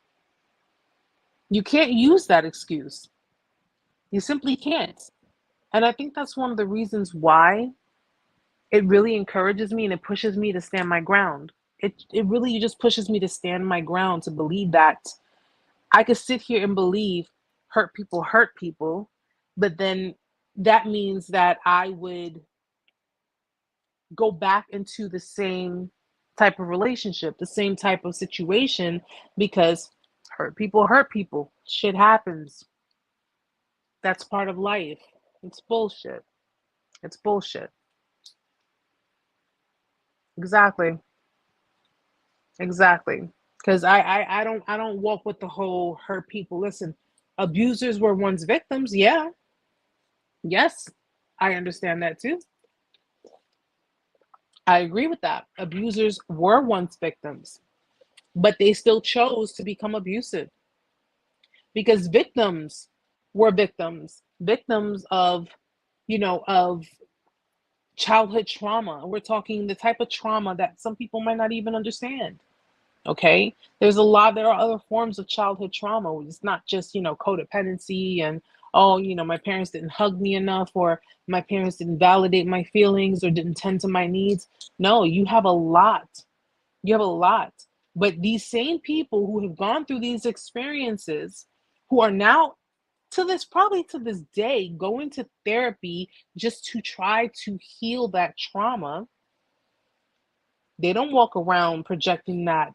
You can't use that excuse. You simply can't. And I think that's one of the reasons why it really encourages me and it pushes me to stand my ground. It really just pushes me to stand my ground, to believe that I could sit here and believe hurt people, but then that means that I would go back into the same type of relationship, the same type of situation, because hurt people. Shit happens. That's part of life. It's bullshit. It's bullshit. Exactly. Because I don't walk with the whole hurt people. Listen, abusers were once victims. Yeah. Yes. I understand that too. I agree with that. Abusers were once victims, but they still chose to become abusive, because victims were victims of, of childhood trauma. We're talking the type of trauma that some people might not even understand. Okay. There are other forms of childhood trauma. It's not just, codependency and, oh, my parents didn't hug me enough, or my parents didn't validate my feelings, or didn't tend to my needs. No, you have a lot. But these same people who have gone through these experiences, who are now probably to this day, going to therapy just to try to heal that trauma, they don't walk around projecting that,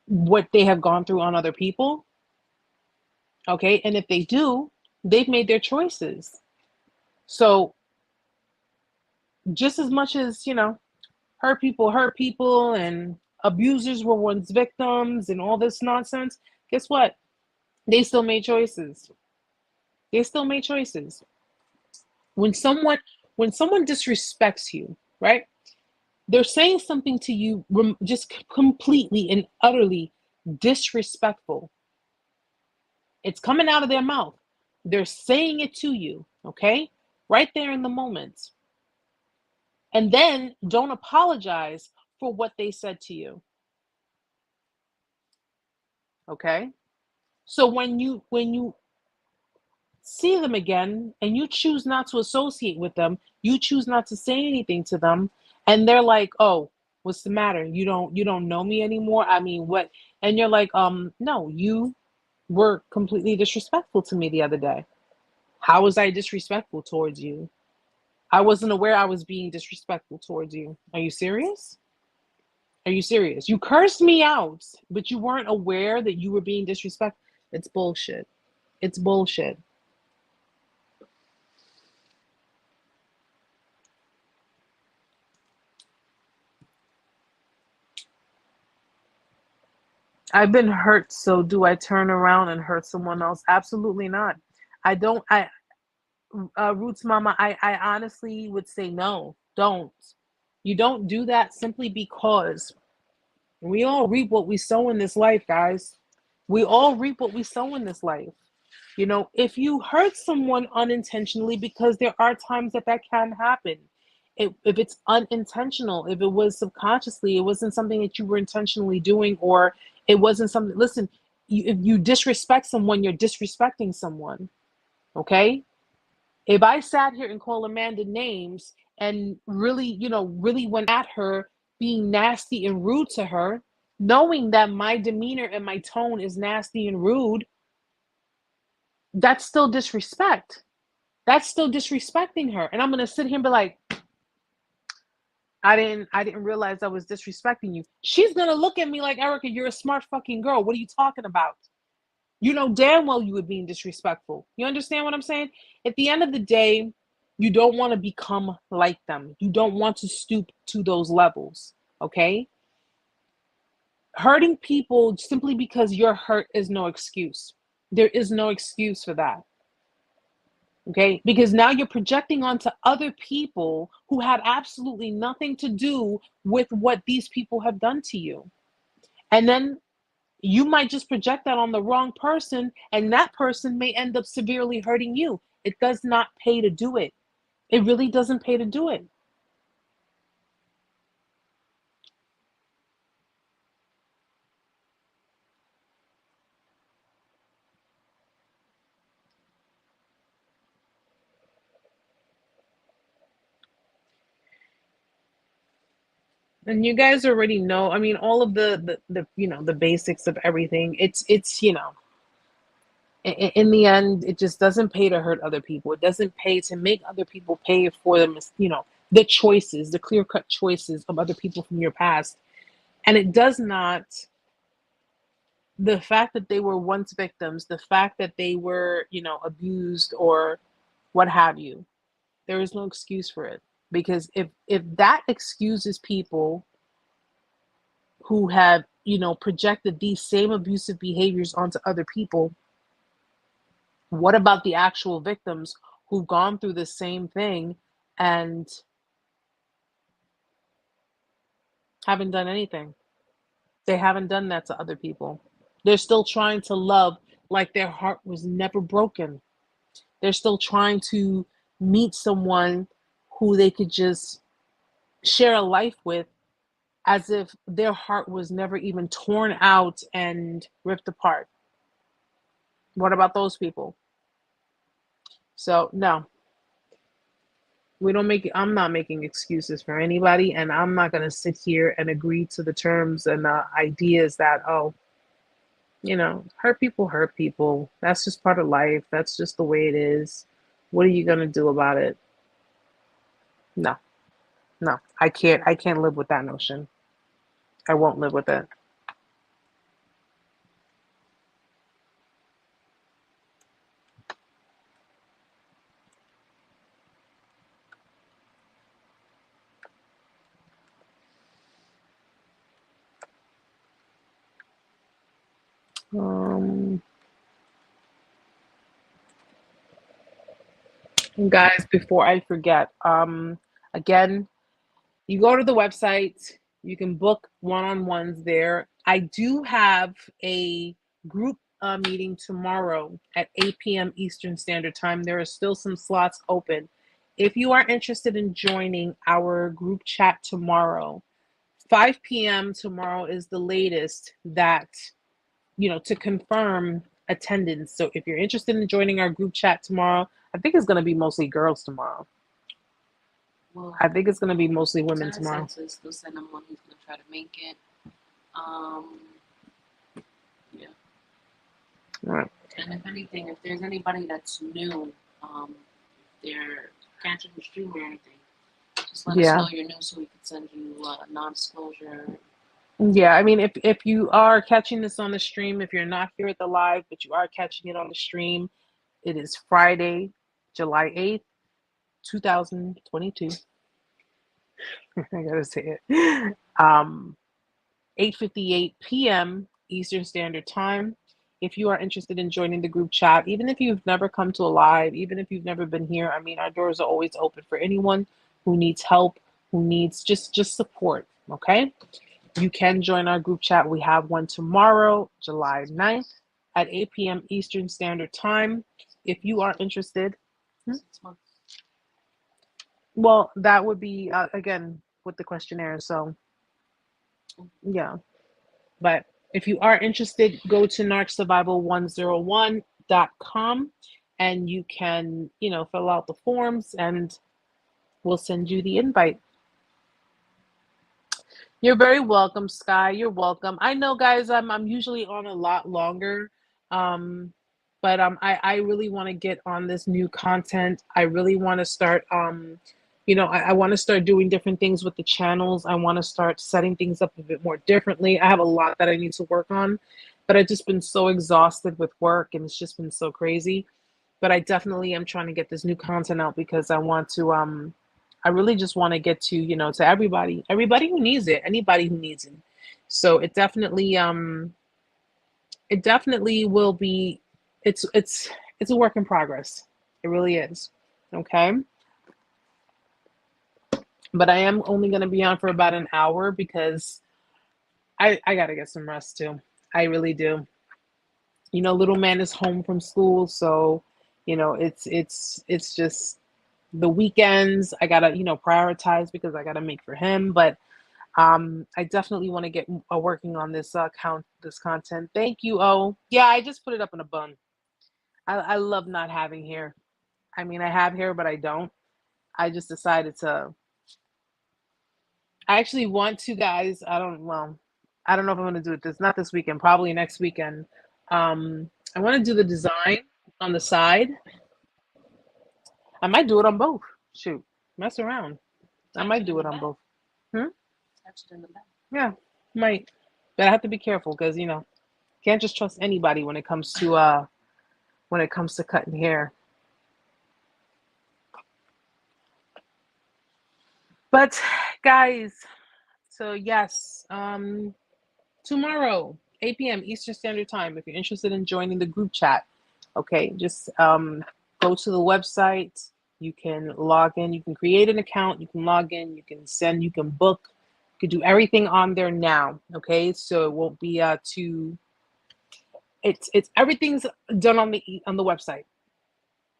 what they have gone through on other people. Okay. And if they do, they've made their choices. So just as much as, hurt people, and abusers were once victims and all this nonsense, guess what? They still made choices. When someone disrespects you, right? They're saying something to you just completely and utterly disrespectful. It's coming out of their mouth. They're saying it to you, okay? Right there in the moment. And then don't apologize for what they said to you. Okay? So when you see them again and you choose not to associate with them, you choose not to say anything to them, and they're like, "Oh, what's the matter? You don't know me anymore? I mean, what?" And you're like, "No, you were completely disrespectful to me the other day. How was I disrespectful towards you? I wasn't aware I was being disrespectful towards you. Are you serious? Are you serious? You cursed me out, but you weren't aware that you were being disrespectful. It's bullshit. It's bullshit. I've been hurt, so do I turn around and hurt someone else? Absolutely not. I don't. Roots Mama, I honestly would say no. Don't. You don't do that simply because we all reap what we sow in this life, guys. We all reap what we sow in this life. You know, if you hurt someone unintentionally, because there are times that that can happen. If it's unintentional, if it was subconsciously, it wasn't something that you were intentionally doing, or it wasn't something, listen, if you disrespect someone, you're disrespecting someone, okay? If I sat here and called Amanda names and really, really went at her, being nasty and rude to her, knowing that my demeanor and my tone is nasty and rude, that's still disrespect. That's still disrespecting her. And I'm gonna sit here and be like, I didn't realize I was disrespecting you. She's gonna look at me like, Erica, you're a smart fucking girl. What are you talking about? You know damn well you were being disrespectful. You understand what I'm saying? At the end of the day, you don't want to become like them. You don't want to stoop to those levels. Okay? Hurting people simply because you're hurt is no excuse. There is no excuse for that. Okay? Because now you're projecting onto other people who had absolutely nothing to do with what these people have done to you. And then you might just project that on the wrong person, and that person may end up severely hurting you. It does not pay to do it. It really doesn't pay to do it. And you guys already know, I mean, all of the basics of everything. It's in the end, it just doesn't pay to hurt other people. It doesn't pay to make other people pay for them, the choices, the clear-cut choices of other people from your past. And it does not, the fact that they were once victims, the fact that they were, abused or what have you, there is no excuse for it. Because if that excuses people who have, projected these same abusive behaviors onto other people, what about the actual victims who've gone through the same thing and haven't done anything? They haven't done that to other people. They're still trying to love like their heart was never broken. They're still trying to meet someone who they could just share a life with, as if their heart was never even torn out and ripped apart. What about those people? So, no, we don't make I'm not making excuses for anybody, and I'm not going to sit here and agree to the terms and ideas that, oh, hurt people. That's just part of life. That's just the way it is. What are you going to do about it? No. No, I can't live with that notion. I won't live with it. Um, guys, before I forget, again, you go to the website, you can book one-on-ones there. I do have a group meeting tomorrow at 8 p.m. Eastern Standard Time. There are still some slots open. If you are interested in joining our group chat tomorrow, 5 p.m. tomorrow is the latest that, to confirm attendance. So if you're interested in joining our group chat tomorrow, I think it's going to be mostly girls tomorrow. Well, I think it's going to be mostly women tomorrow. Still send him one. He's going to try to make it. Yeah. All right. And if anything, if there's anybody that's new, if they're catching the stream or anything. Just let us Yeah. know you're new so we can send you non-disclosure. Yeah, I mean, if you are catching this on the stream, if you're not here at the live, but you are catching it on the stream, it is Friday, July 8th, 2022. I gotta say it. 8:58 p.m. Eastern Standard Time. If you are interested in joining the group chat, even if you've never come to a live, even if you've never been here, I mean, our doors are always open for anyone who needs help, who needs just support, okay? You can join our group chat. We have one tomorrow, July 9th at 8 p.m. Eastern Standard Time. If you are interested, 6 months. well, that would be, again, with the questionnaire. So, yeah. But if you are interested, go to narcsurvival101.com and you can, fill out the forms and we'll send you the invite. You're very welcome, Sky. You're welcome. I know, guys, I'm usually on a lot longer. Um, but I really want to get on this new content. I really want to start I want to start doing different things with the channels. I want to start setting things up a bit more differently. I have a lot that I need to work on, but I've just been so exhausted with work and it's just been so crazy. But I definitely am trying to get this new content out because I want to I really just want to get to, to everybody who needs it, anybody who needs it. So it definitely will be it's a work in progress. It really is. Okay. But I am only going to be on for about an hour because I got to get some rest too. I really do. Little man is home from school, so it's just the weekends I got to, prioritize because I got to make for him, but I definitely want to get working on this this content. Thank you. Oh, yeah, I just put it up in a bun. I love not having hair. I mean, I have hair, but I don't. I just decided to. I actually want to, guys. I don't know if I'm going to do it not this weekend, probably next weekend. I want to do the design on the side. I might do it on both. Shoot, mess around. I might do it on both. Hmm? Touch it in the back. Yeah, might. But I have to be careful because can't just trust anybody when it comes to cutting hair. But guys, so yes, tomorrow, 8 p.m. Eastern Standard Time, if you're interested in joining the group chat, okay, just go to the website. You can log in. You can create an account. You can log in. You can send. You can book. You can do everything on there now. Okay, so it won't be too. It's everything's done on the website.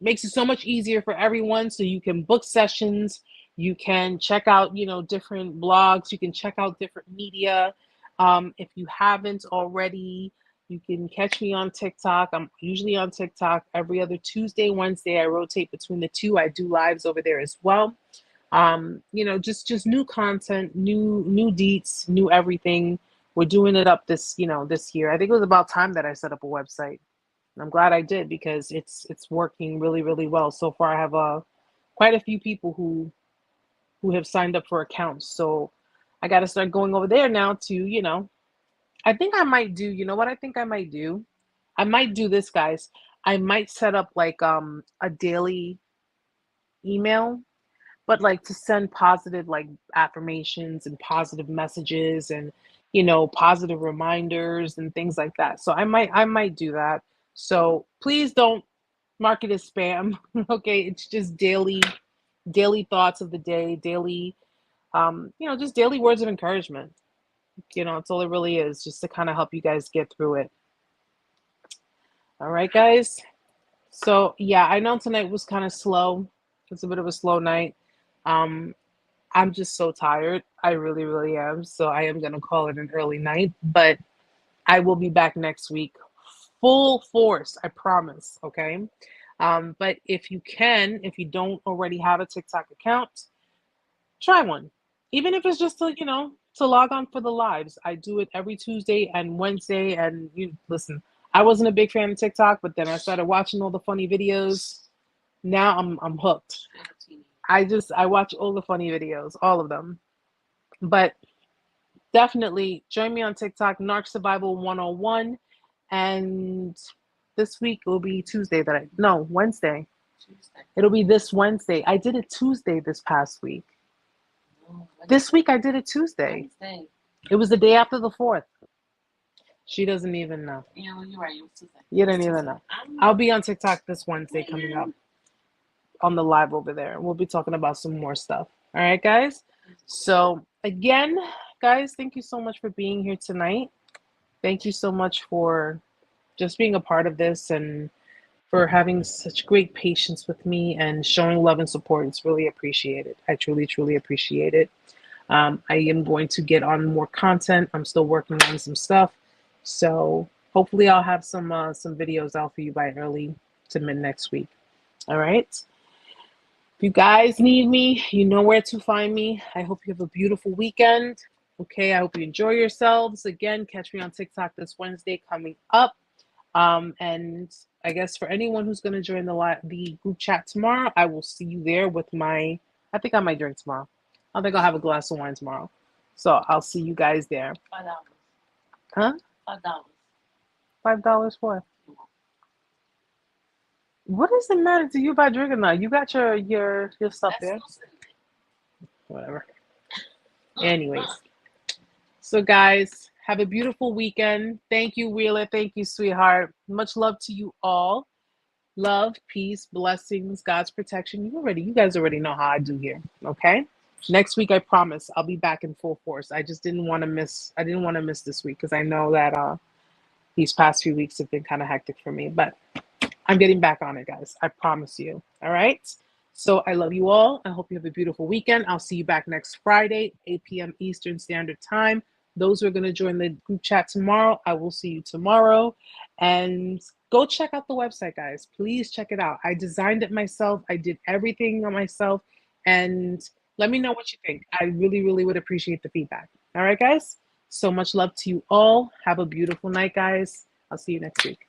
Makes it so much easier for everyone. So you can book sessions. You can check out different blogs. You can check out different media. If you haven't already, you can catch me on TikTok. I'm usually on TikTok every other Tuesday, Wednesday. I rotate between the two. I do lives over there as well. Just new content, new deets, new everything. We're doing it up this year. I think it was about time that I set up a website. I'm glad I did because it's working really, really well. So far I have quite a few people who have signed up for accounts. So I got to start going over there now to, I think I might do, what I think I might do? I might do this, guys. I might set up like a daily email, but like to send positive like affirmations and positive messages and positive reminders and things like that. So I might do that. So please don't mark it as spam. Okay, it's just daily thoughts of the day, daily just daily words of encouragement. It's all it really is, just to kind of help you guys get through it. All right, guys. So yeah, I know tonight was kind of slow. It's a bit of a slow night. I'm just so tired. I really, really am. So I am gonna call it an early night, but I will be back next week, full force. I promise. Okay. But if you don't already have a TikTok account, try one. Even if it's just to log on for the lives. I do it every Tuesday and Wednesday. And you listen, I wasn't a big fan of TikTok, but then I started watching all the funny videos. Now I'm hooked. I watch all the funny videos, all of them. But definitely join me on TikTok, Narc Survival 101. And this week will be Tuesday no, Wednesday. Tuesday. It'll be this Wednesday. I did it Tuesday this past week. No, This week I did it Tuesday. Wednesday. It was the day after the 4th. She doesn't even know. Yeah, well, you're right. It was Tuesday. You don't even know. I'll be on TikTok this Wednesday coming up on the live over there. We'll be talking about some more stuff. All right, guys? So, again, guys, thank you so much for being here tonight. Thank you so much for just being a part of this and for having such great patience with me and showing love and support. It's really appreciated. I truly, truly appreciate it. I am going to get on more content. I'm still working on some stuff. So hopefully I'll have some videos out for you by early to mid next week. All right. If you guys need me, you know where to find me. I hope you have a beautiful weekend. Okay. I hope you enjoy yourselves. Again, catch me on TikTok this Wednesday coming up. And I guess for anyone who's going to join the group chat tomorrow, I will see you there with I think I might drink tomorrow. I think I'll have a glass of wine tomorrow. So I'll see you guys there. $5. Huh? $5. $5 for? What does it matter to you if I drink or not? You got your stuff there. Whatever. Anyways. So guys, have a beautiful weekend. Thank you, Wheeler. Thank you, sweetheart. Much love to you all. Love, peace, blessings, God's protection. You guys already know how I do here. Okay? Next week, I promise I'll be back in full force. I just didn't want to miss. I didn't want to miss this week because I know that these past few weeks have been kind of hectic for me. But I'm getting back on it, guys. I promise you. All right. So I love you all. I hope you have a beautiful weekend. I'll see you back next Friday, 8 p.m. Eastern Standard Time. Those who are going to join the group chat tomorrow, I will see you tomorrow. And go check out the website, guys. Please check it out. I designed it myself. I did everything on myself. And let me know what you think. I really, really would appreciate the feedback. All right, guys? So much love to you all. Have a beautiful night, guys. I'll see you next week.